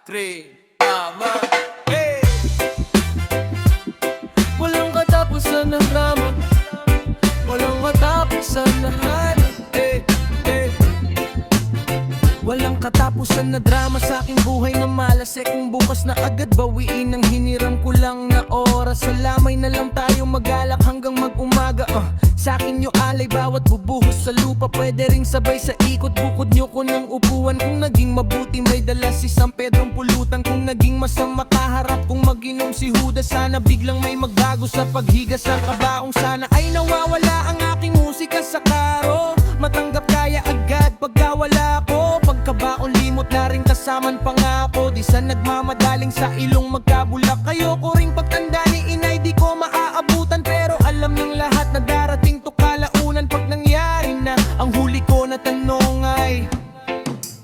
Three, tama. Hey! Walang katapusan ng drama, walang katapusan na hanap. Walang katapusan na drama sa aking buhay na malas. Kung bukas na agad bawiin ang hiniram ko lang na oras. Sa lamay na lang tayo magalak hanggang mag-umaga. Sa akin nyo alay bawat bubuhos sa lupa. Pwede ring sabay sa ikot, bukod nyo ko ng upuan. Kung naging mabuti may dala si San Pedrong pulutan. Kung naging masama kaharap kung mag-inom si Judas. Sana biglang may magbago sa paghiga sa kabaong. Sana ay nawawala ang aking musika sa karo. Matanggap kaya agad pagkawala ko. Pagkabaon limot na rin kasaman pangako. Di sa nagmamadaling sa ilong magkabulak. Ayoko ring pagtanda ni inay di ko maaabutan. Pero alam ng lahat na darating to kalaunan. Pag nangyari na ang huli ko na tanong ay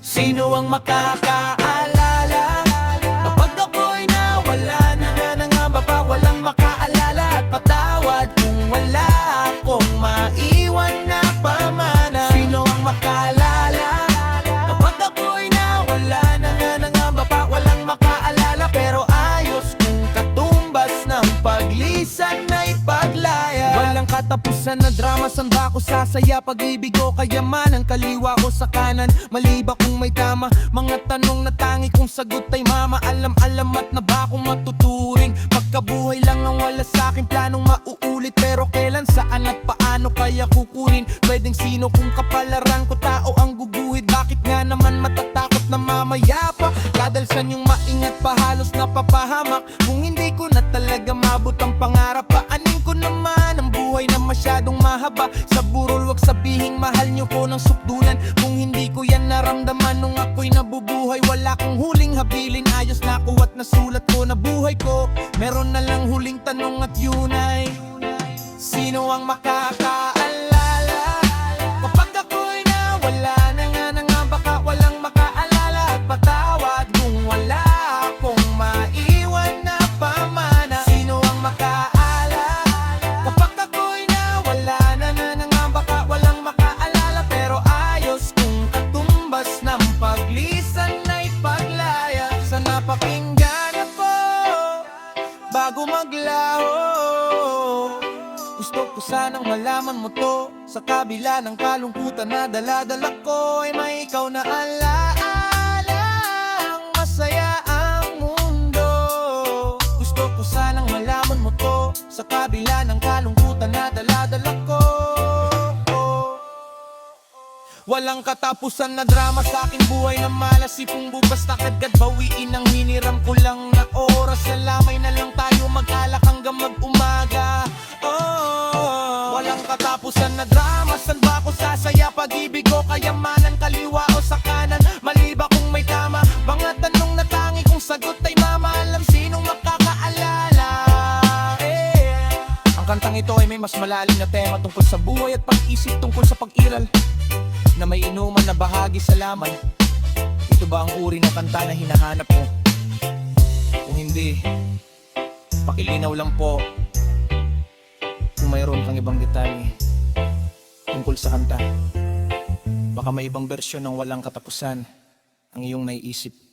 sino ang makakaalala kapag ako'y nawala na nangamba pa walang makaalala at patawad kung wala akong maiwan na pamana. Sino ang makaalala kapag ako'y nawala na nangamba pa walang makaalala pero ayos kung katumbas ng paglisan na ipaglaya. Walang katapusan na drama, saan ba ako sasaya? Pag-ibig o kayamanan, kaliwa ko sa kanan, mali ba kung may tama? Mga tanong na tangi kung sagot ay mama. Alam-alamat na ba kung matuturing? Pagkabuhay lang ang wala sa'king planong mauulit. Pero kailan, saan at paano kaya kukunin? Pwedeng sino kung kapalaran ko tao ang guguhid. Bakit nga naman matatakot na mamaya pa? Kadalsan yung maingat pa halos napapahamak. Kung hindi ko na talaga mabot ang pangarap, paanin ko naman ang buhay na masyadong mahaba. Sa burol wag sabihing mahal nyo ko ng sukdulan. Kung hindi ko yan naramdaman nung ako'y nabubuhay. Wala kong huling habilin, ayos na ako at nasulat ko na buhay ko. Meron na lang huling tanong at yun ay sino ang makakaalala kapag ako'y nawala na nga na nga baka walang makaalala at patawad kung wala akong maiwan na pamana. Sino ang makaalala kapag ako'y nawala na nga baka walang makaalala pero ayos kung katumbas ng paglisan na ipaglaya. Sana pakinggan ako bago maglaho. Gusto ko sanang malaman mo to. Sa kabila ng kalungkutan na dala-dala ko ay may ikaw na alaala. Ang masaya ang mundo. Gusto ko sanang malaman mo to. Sa kabila ng kalungkutan na dala-dala ko. Walang katapusan na drama sa aking buhay na malas. Sipong bukas na agad bawiin ang hiniram ko lang na oras. Sa lamay na lang tayo mag-alak hanggang mag-umaga. Walang katapusan na drama, saan ba ako sasaya? Pag-ibig o kayamanan, kaliwa o sa kanan, mali ba kung may tama? Mga tanong na tangi kung sagot ay mama. Alam sinong makakaalala. Ang kantang ito ay may mas malalim na tema tungkol sa buhay at pag-isip tungkol sa pag-iral na may inuman na bahagi sa laman. Ito ba ang uri na kanta na hinahanap mo? Kung hindi, pakilinaw lang po kung mayroon kang ibang detalye tungkol sa kanta. Baka may ibang bersyon ng walang katapusan ang iyong naiisip.